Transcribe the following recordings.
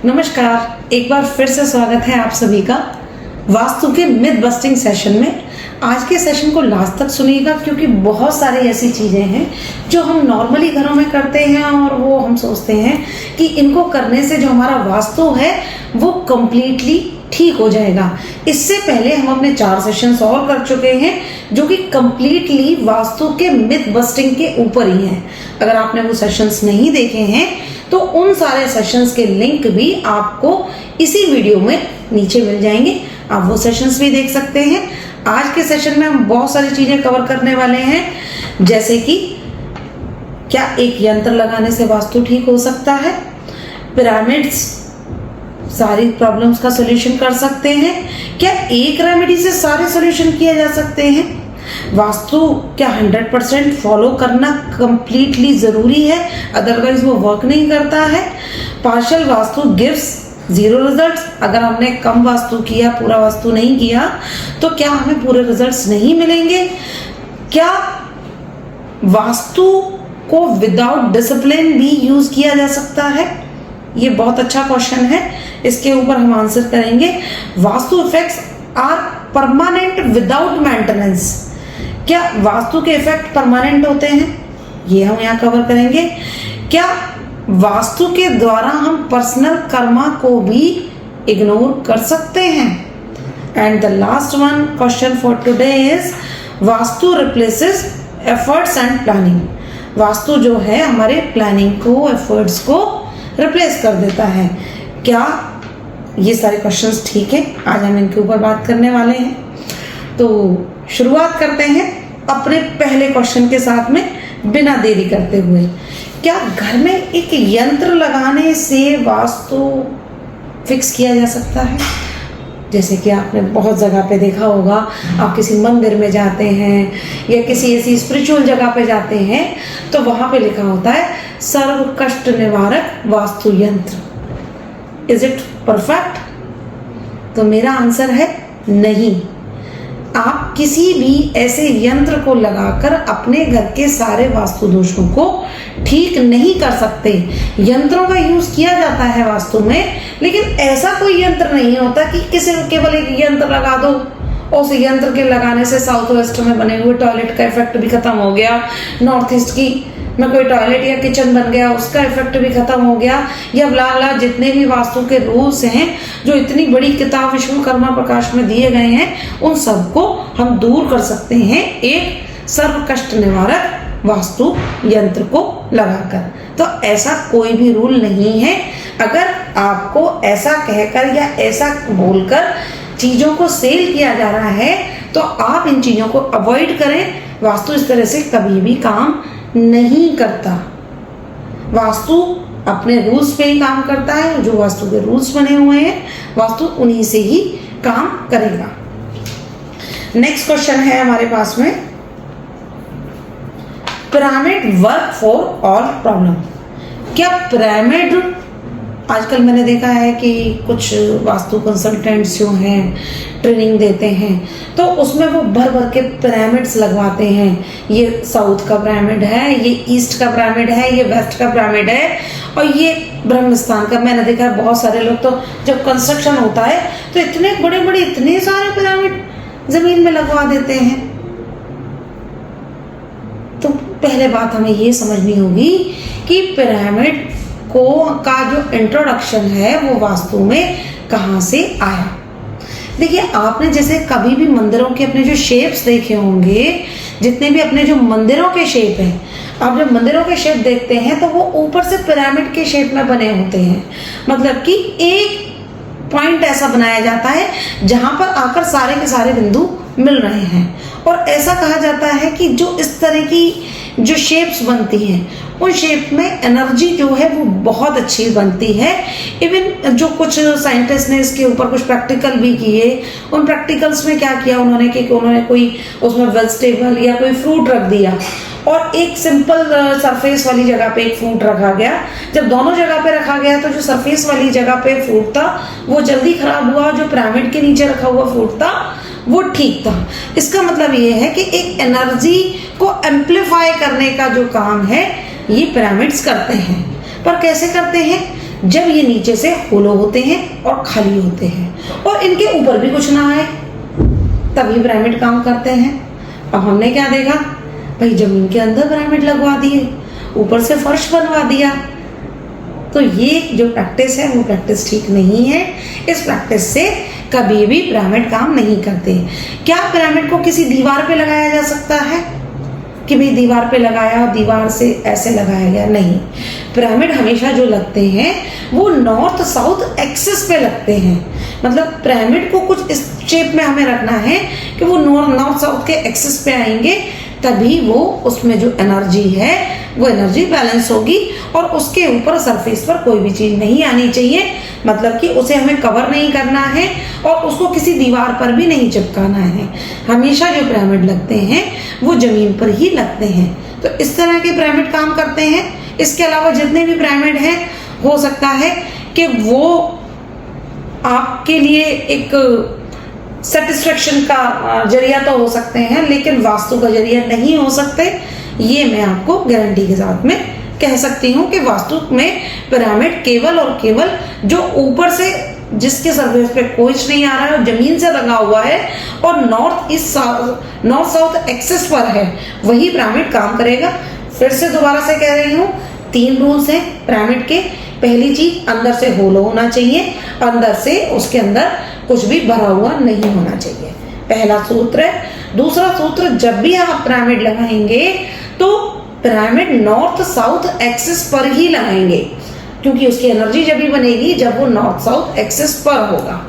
नमस्कार, एक बार फिर से स्वागत है आप सभी का वास्तु के मिथ बस्टिंग सेशन में। आज के सेशन को लास्ट तक सुनिएगा क्योंकि बहुत सारी ऐसी चीज़ें हैं जो हम नॉर्मली घरों में करते हैं और वो हम सोचते हैं कि इनको करने से जो हमारा वास्तु है वो कम्प्लीटली ठीक हो जाएगा। इससे पहले हम अपने 4 सेशंस और कर चुके हैं जो कि कम्प्लीटली वास्तु के मिथ बस्टिंग के ऊपर ही हैं। अगर आपने वो सेशंस नहीं देखे हैं तो उन सारे सेशंस के लिंक भी आपको इसी वीडियो में नीचे मिल जाएंगे, आप वो सेशंस भी देख सकते हैं। आज के सेशन में हम बहुत सारी चीजें कवर करने वाले हैं, जैसे कि क्या एक यंत्र लगाने से वास्तु ठीक हो सकता है, पिरामिड्स सारी प्रॉब्लम्स का सॉल्यूशन कर सकते हैं, क्या एक रेमेडी से सारे सॉल्यूशन किए जा सकते हैं, वास्तु क्या 100% फॉलो करना कंप्लीटली जरूरी है, अदरवाइज वो वर्क नहीं करता है, पार्शियल वास्तु गिव्स 0 रिजल्ट्स, अगर हमने कम वास्तु किया पूरा वास्तु नहीं किया तो क्या हमें पूरे रिजल्ट्स नहीं मिलेंगे, क्या वास्तु को विदाउट डिसिप्लिन भी यूज किया जा सकता है, ये बहुत अच्छा क्वेश्चन है, इसके ऊपर हम आंसर करेंगे। Vastu effects are permanent without maintenance, क्या वास्तु के इफेक्ट परमानेंट होते हैं, ये हम यहाँ कवर करेंगे। क्या वास्तु के द्वारा हम पर्सनल कर्मा को भी इग्नोर कर सकते हैं। And the last one question for today is vastu replaces efforts and planning, vastu जो है हमारे प्लानिंग को, एफर्ट्स को रिप्लेस कर देता है। क्या ये सारे क्वेश्चंस ठीक है, आज हम इनके ऊपर बात करने वाले हैं। तो शुरुआत करते हैं अपने पहले क्वेश्चन के साथ में बिना देरी करते हुए। क्या घर में एक यंत्र लगाने से वास्तु फिक्स किया जा सकता है। जैसे कि आपने बहुत जगह पे देखा होगा, आप किसी मंदिर में जाते हैं या किसी ऐसी स्पिरिचुअल जगह पे जाते हैं तो वहां पे लिखा होता है सर्व कष्ट निवारक वास्तु यंत्र। Is it perfect? तो मेरा आंसर है नहीं। आप किसी भी ऐसे यंत्र को लगाकर अपने घर के सारे वास्तु दोषों को ठीक नहीं कर सकते। यंत्रों का यूज किया जाता है वास्तु में, लेकिन ऐसा कोई यंत्र नहीं होता कि किसी केवल एक यंत्र लगा दो और उस यंत्र के लगाने से साउथ वेस्ट में बने हुए टॉयलेट का इफेक्ट भी खत्म हो गया, नॉर्थ ईस्ट की में कोई टॉयलेट या किचन बन गया उसका इफेक्ट भी खत्म हो गया, या ब्ला जितने भी वास्तु के रूल्स हैं जो इतनी बड़ी किताब विश्वकर्मा प्रकाश में दिए गए हैं उन सबको हम दूर कर सकते हैं एक सर्व कष्ट निवारक वास्तु यंत्र को लगाकर। तो ऐसा कोई भी रूल नहीं है। अगर आपको ऐसा कहकर या ऐसा बोलकर चीजों को सेल किया जा रहा है तो आप इन चीजों को अवॉइड करें। वास्तु इस तरह से कभी भी काम नहीं करता। वास्तु अपने रूल्स पे ही काम करता है, जो वास्तु के रूल्स बने हुए हैं वास्तु उन्हीं से ही काम करेगा। नेक्स्ट क्वेश्चन है हमारे पास में, pyramid work for all problem. क्या पिरामिड, आजकल मैंने देखा है कि कुछ वास्तु कंसल्टेंट्स जो हैं ट्रेनिंग देते हैं तो उसमें वो भर भर के पिरामिड्स लगवाते हैं। ये साउथ का पिरामिड है, ये ईस्ट का पिरामिड है, ये वेस्ट का पिरामिड है और ये ब्रह्मस्थान का। मैंने देखा है बहुत सारे लोग तो जब कंस्ट्रक्शन होता है तो इतने बड़े बड़े इतने सारे पिरामिड जमीन में लगवा देते हैं। तो पहले बात हमें ये समझनी होगी कि पिरामिड का जो इंट्रोडक्शन है वो वास्तु में कहाँ से आया। देखिए, आपने जैसे कभी भी मंदिरों के अपने जो शेप्स देखे होंगे, जितने भी अपने जो मंदिरों के शेप हैं, आप जब मंदिरों के शेप देखते हैं तो वो ऊपर से पिरामिड के शेप में बने होते हैं। मतलब कि एक पॉइंट ऐसा बनाया जाता है जहां पर आकर सारे के सारे बिंदु मिल रहे हैं। और ऐसा कहा जाता है कि जो इस तरह की जो शेप्स बनती हैं उन शेप में एनर्जी जो है वो बहुत अच्छी बनती है। इवन जो कुछ साइंटिस्ट ने इसके ऊपर कुछ प्रैक्टिकल भी किए, उन प्रैक्टिकल्स में क्या किया उन्होंने कि उन्होंने कोई उसमें वेजिटेबल या कोई फ्रूट रख दिया और एक सिंपल सरफेस वाली जगह पे एक फ्रूट रखा गया। जब दोनों जगह पे रखा गया तो जो सरफेस वाली जगह पे फ्रूट था वो जल्दी खराब हुआ, जो पिरामिड के नीचे रखा हुआ फ्रूट था वो ठीक था। इसका मतलब ये है कि एक एनर्जी को एम्प्लीफाई करने का जो काम है ये पिरामिड्स करते हैं। पर कैसे करते हैं? जब ये नीचे से होलो होते हैं और खाली होते हैं और इनके ऊपर भी कुछ ना आए, तभी पिरामिड काम करते हैं। अब हमने क्या देखा भाई, जमीन के अंदर पिरामिड लगवा दिए, ऊपर से फर्श बनवा दिया। तो ये जो प्रैक्टिस है वो प्रैक्टिस ठीक नहीं है। इस प्रैक्टिस से कभी भी पिरामिड काम नहीं करते। क्या पिरामिड को किसी दीवार पे लगाया जा सकता है कि भाई दीवार पे लगाया और दीवार से ऐसे लगाया गया? नहीं, पिरामिड हमेशा जो लगते हैं वो नॉर्थ साउथ एक्सिस पे लगते हैं। मतलब पिरामिड को कुछ इस शेप में हमें रखना है कि वो नॉर्थ साउथ के एक्सिस पे आएंगे, तभी वो उसमें जो एनर्जी है वो एनर्जी बैलेंस होगी और उसके ऊपर सरफेस पर कोई भी चीज नहीं आनी चाहिए। मतलब कि उसे हमें कवर नहीं करना है और उसको किसी दीवार पर भी नहीं चिपकाना है। हमेशा जो पिरामिड लगते हैं वो जमीन पर ही लगते हैं। तो इस तरह के पिरामिड काम करते हैं। इसके अलावा जितने भी पिरामिड हैं, हो सकता है कि वो आपके लिए एक सेटिस्फेक्शन का जरिया तो हो सकते हैं, लेकिन वास्तु का जरिया नहीं हो सकते। ये मैं आपको गारंटी के साथ में कह सकती हूँ कि वास्तु में पिरामिड केवल और केवल जो ऊपर से जिसके सरफेस पे कुछ नहीं आ रहा है और जमीन से लगा हुआ है और नॉर्थ साउथ एक्सिस पर है, वही पिरामिड काम करेगा। फिर से दोबारा से कह रही हूँ, 3 रूल्स हैं पिरामिड के। पहली चीज, अंदर से होलो होना चाहिए, अंदर से उसके अंदर कुछ भी भरा हुआ नहीं होना चाहिए, पहला सूत्र है। दूसरा सूत्र, जब भी आप पिरामिड लगाएंगे तो पिरामिड नॉर्थ साउथ एक्सिस पर ही लगाएंगे, क्योंकि उसकी एनर्जी जब भी बनेगी जब वो नॉर्थ साउथ एक्सिस पर होगा।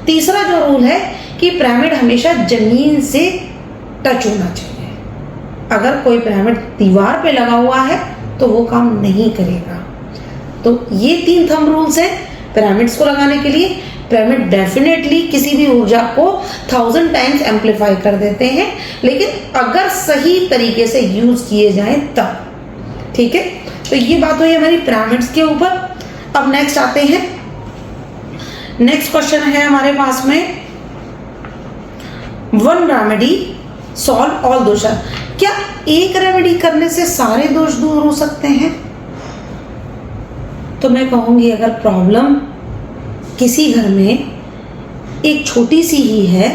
तीसरा जो रूल है कि पिरामिड हमेशा जमीन से टच होना चाहिए। अगर कोई पिरामिड दीवार पे लगा हुआ है तो वो काम नहीं करेगा। तो ये 3 थंब रूल्स हैं पिरामिड्स को लगाने के लिए। पिरामिड डेफिनेटली किसी भी ऊर्जा को 1000 टाइम्स एम्पलीफाई कर देते हैं, लेकिन अगर सही तरीके से यूज किए जाएं तब। ठीक है, तो ये बात हुई हमारी पिरामिड्स के ऊपर। अब नेक्स्ट आते हैं। नेक्स्ट क्वेश्चन है हमारे पास में, 1 रेमेडी सॉल्व ऑल दोषा। क्या एक रेमेडी करने से सारे दोष दूर हो सकते हैं? तो मैं कहूंगी, अगर प्रॉब्लम किसी घर में एक छोटी सी ही है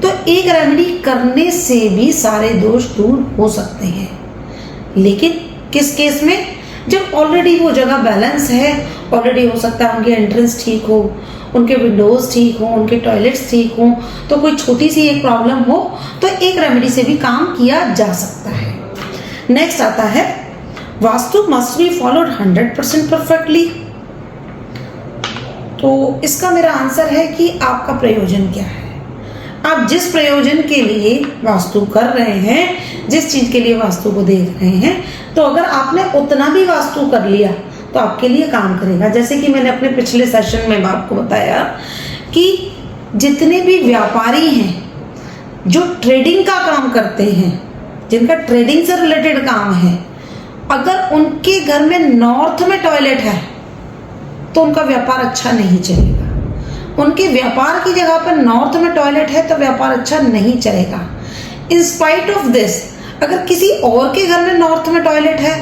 तो एक रेमेडी करने से भी सारे दोष दूर हो सकते हैं। लेकिन किस केस में? जब ऑलरेडी वो जगह बैलेंस है, ऑलरेडी हो सकता है उनके एंट्रेंस ठीक हो, उनके विंडोज ठीक हो, उनके टॉयलेट्स ठीक हो, तो कोई छोटी सी एक प्रॉब्लम हो तो एक रेमेडी से भी काम किया जा सकता है। नेक्स्ट आता है, vastu must be followed 100% perfectly. तो इसका मेरा आंसर है कि आपका प्रयोजन क्या है। आप जिस प्रयोजन के लिए वास्तु कर रहे हैं, जिस चीज के लिए वास्तु को देख रहे हैं, तो अगर आपने उतना भी वास्तु कर लिया तो आपके लिए काम करेगा। जैसे कि मैंने अपने पिछले सेशन में आपको बताया कि जितने भी व्यापारी हैं जो ट्रेडिंग का काम करते हैं, जिनका ट्रेडिंग से रिलेटेड काम है, अगर उनके घर में नॉर्थ में टॉयलेट है तो उनका व्यापार अच्छा नहीं चलेगा। उनके व्यापार की जगह पर नॉर्थ में टॉयलेट है तो व्यापार अच्छा नहीं चलेगा। इन स्पाइट ऑफ दिस, अगर किसी और के घर में नॉर्थ में टॉयलेट है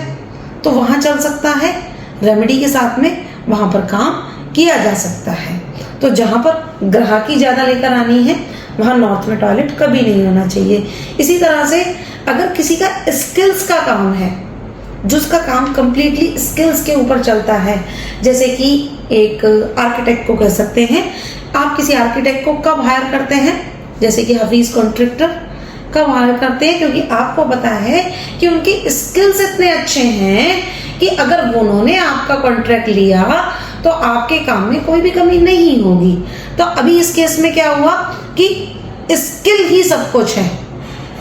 तो वहां चल सकता है, रेमेडी के साथ में वहां पर काम किया जा सकता है। तो जहां पर ग्राहकी ज्यादा लेकर आनी है वहां नॉर्थ में टॉयलेट कभी नहीं होना चाहिए। इसी तरह से अगर किसी का स्किल्स का काम है, जिसका काम कंप्लीटली स्किल्स के ऊपर चलता है, जैसे कि एक आर्किटेक्ट को कह सकते हैं, आप किसी आर्किटेक्ट को कब हायर करते हैं? जैसे कि हफीज कॉन्ट्रैक्टर कब हायर करते हैं? क्योंकि आपको पता है कि उनके स्किल्स इतने अच्छे हैं कि अगर उन्होंने आपका कॉन्ट्रैक्ट लिया तो आपके काम में कोई भी कमी नहीं होगी। तो अभी इस केस में क्या हुआ कि स्किल ही सब कुछ है।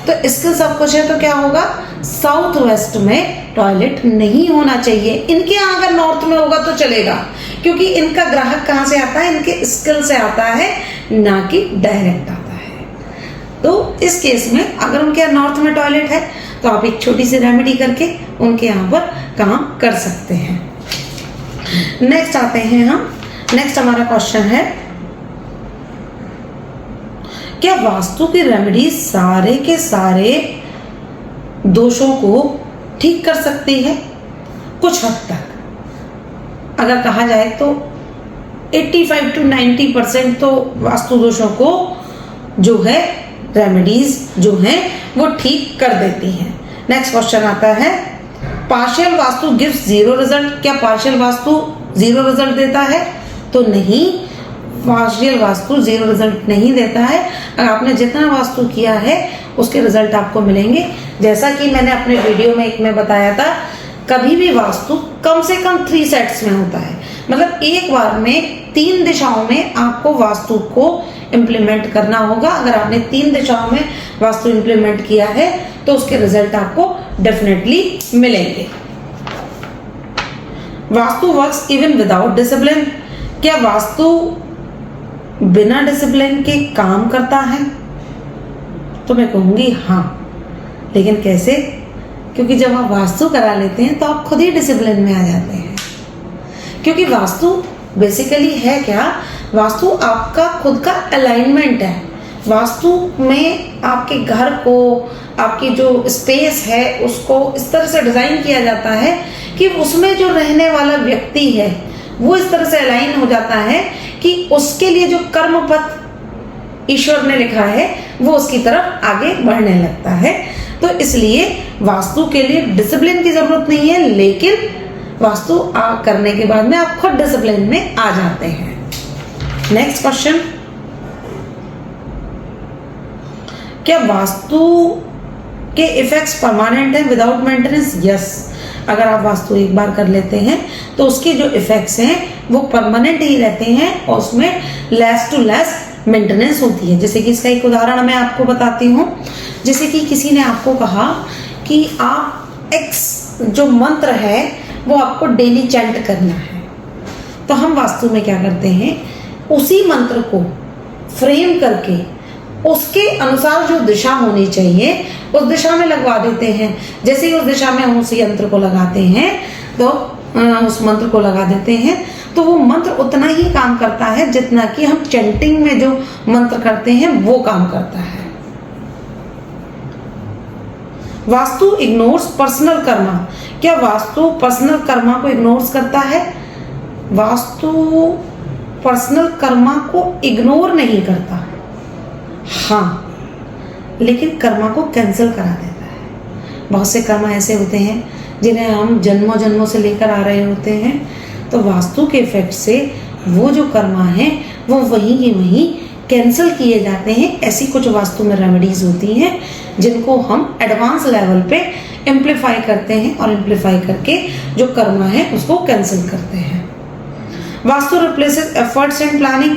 तो स्किल सब कुछ है तो क्या होगा, साउथ वेस्ट में टॉयलेट नहीं होना चाहिए। इनके यहाँ अगर नॉर्थ में होगा तो चलेगा, क्योंकि इनका ग्राहक कहाँ से आता है, इनके स्किल से आता है, ना कि डायरेक्ट आता है। तो इस केस में अगर उनके यहाँ नॉर्थ में टॉयलेट है तो आप एक छोटी सी रेमेडी करके उनके यहाँ पर काम कर सकते हैं। नेक्स्ट आते हैं हम। नेक्स्ट हमारा क्वेश्चन है, क्या वास्तु की रेमेडी सारे के सारे दोषों को ठीक कर सकती है? कुछ हद तक। अगर कहा जाए तो 85 to 90% तो वास्तु दोषों को जो है रेमेडीज जो हैं वो ठीक कर देती हैं। नेक्स्ट क्वेश्चन आता है, partial vastu gives zero result. क्या पार्शियल वास्तु जीरो रिजल्ट देता है? तो नहीं, पार्शियल वास्तु जीरो रिजल्ट नहीं देता है। अगर आपने जितना वास्तु किया है उसके रिजल्ट आपको मिलेंगे। जैसा कि मैंने अपने वीडियो में एक में बताया था, कभी भी वास्तु कम से कम 3 सेट्स में होता है, मतलब एक बार में 3 दिशाओं में आपको वास्तु को इम्प्लीमेंट करना होगा। अगर आपने 3 दिशाओं में वास्तु इम्प्लीमेंट किया है तो उसके रिजल्ट आपको डेफिनेटली मिलेंगे। Vastu works even without discipline. क्या वास्तु बिना डिसिप्लिन के काम करता है? तो मैं कहूंगी हाँ, लेकिन कैसे? क्योंकि जब आप वास्तु करा लेते हैं तो आप खुद ही डिसिप्लिन में आ जाते हैं। क्योंकि वास्तु बेसिकली है क्या? वास्तु आपका खुद का अलाइनमेंट है। वास्तु में आपके घर को, आपकी जो स्पेस है उसको इस तरह से डिजाइन किया जाता है कि उसमें जो रहने वाला व्यक्ति है वो इस तरह से अलाइन हो जाता है कि उसके लिए जो कर्म पथ ईश्वर ने लिखा है वो उसकी तरफ आगे बढ़ने लगता है। तो इसलिए वास्तु के लिए डिसिप्लिन की जरूरत नहीं है, लेकिन वास्तु करने के बाद में आप खुद डिसिप्लिन में आ जाते हैं। नेक्स्ट क्वेश्चन, क्या वास्तु के इफेक्ट्स परमानेंट है विदाउट मेंटेनेंस? यस, अगर आप वास्तु एक बार कर लेते हैं तो उसके जो इफेक्ट्स हैं वो परमानेंट ही रहते हैं और उसमें लेस टू लेस मेंटेनेंस होती है। जैसे कि इसका एक उदाहरण मैं आपको बताती हूँ। जैसे कि किसी ने आपको कहा कि आप एक्स जो मंत्र है वो आपको डेली चैंट करना है, तो हम वास्तु में क्या करते हैं, उसी मंत्र को फ्रेम करके उसके अनुसार जो दिशा होनी चाहिए उस दिशा में लगवा देते हैं। जैसे ही उस दिशा में हम उस यंत्र को लगाते हैं तो उस मंत्र को लगा देते हैं तो वो मंत्र उतना ही काम करता है जितना कि हम चैंटिंग में जो मंत्र करते हैं वो काम करता है। Vastu ignores personal Karma. क्या वास्तु पर्सनल कर्मा को इग्नोर्स करता है? वास्तु पर्सनल कर्मा को इग्नोर नहीं करता, हाँ, लेकिन कर्मा को कैंसिल करा देता है। बहुत से कर्मा ऐसे होते हैं जिन्हें हम जन्मों जन्मों से लेकर आ रहे होते हैं, तो वास्तु के इफेक्ट से वो जो कर्मा है वो वहीं के वहीं कैंसिल किए जाते हैं। ऐसी कुछ वास्तु में रेमेडीज होती हैं जिनको हम एडवांस लेवल पे एम्पलीफाई करते हैं और एम्पलीफाई करके जो कर्मा है उसको कैंसिल करते हैं। Vastu replaces efforts and planning.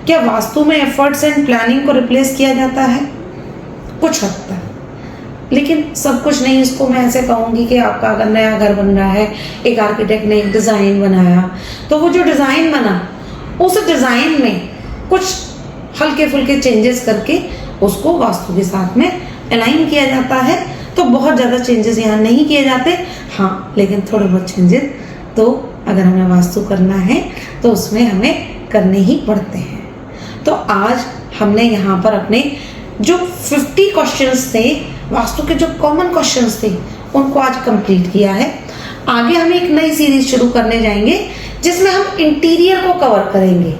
क्या वास्तु में एफर्ट्स एंड प्लानिंग को रिप्लेस किया जाता है? कुछ हद तक, लेकिन सब कुछ नहीं। इसको मैं ऐसे कहूँगी कि आपका अगर नया घर बन रहा है, एक आर्किटेक्ट ने एक डिज़ाइन बनाया, तो वो जो डिज़ाइन बना उस डिज़ाइन में कुछ हल्के फुल्के चेंजेस करके उसको वास्तु के साथ में अलाइन किया जाता है। तो बहुत ज़्यादा चेंजेस यहाँ नहीं किए जाते, हाँ, लेकिन थोड़े बहुत चेंजेस तो अगर हमें वास्तु करना है तो उसमें हमें करने ही पड़ते हैं। तो आज हमने यहाँ पर अपने जो 50 क्वेश्चंस थे, वास्तु के जो कॉमन क्वेश्चंस थे, उनको आज कंप्लीट किया है। आगे हम एक नई सीरीज शुरू करने जाएंगे जिसमें हम इंटीरियर को कवर करेंगे।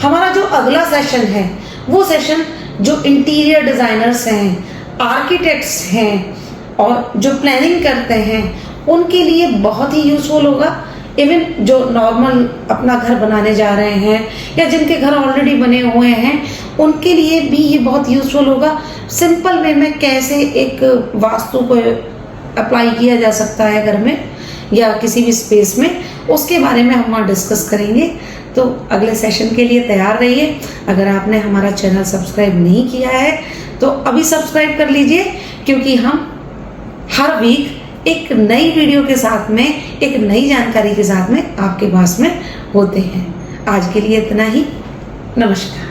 हमारा जो अगला सेशन है वो सेशन जो इंटीरियर डिजाइनर्स हैं, आर्किटेक्ट्स हैं और जो प्लानिंग करते हैं उनके लिए बहुत ही यूजफुल होगा। इवन जो नॉर्मल अपना घर बनाने जा रहे हैं या जिनके घर ऑलरेडी बने हुए हैं उनके लिए भी ये बहुत यूजफुल होगा। सिंपल वे में कैसे एक वास्तु को अप्लाई किया जा सकता है घर में या किसी भी स्पेस में, उसके बारे में हम वहाँ डिस्कस करेंगे। तो अगले सेशन के लिए तैयार रहिए। अगर आपने हमारा चैनल सब्सक्राइब नहीं किया है तो अभी सब्सक्राइब कर लीजिए, क्योंकि हम हर वीक एक नई वीडियो के साथ में, एक नई जानकारी के साथ में आपके पास में होते हैं। आज के लिए इतना ही। नमस्कार।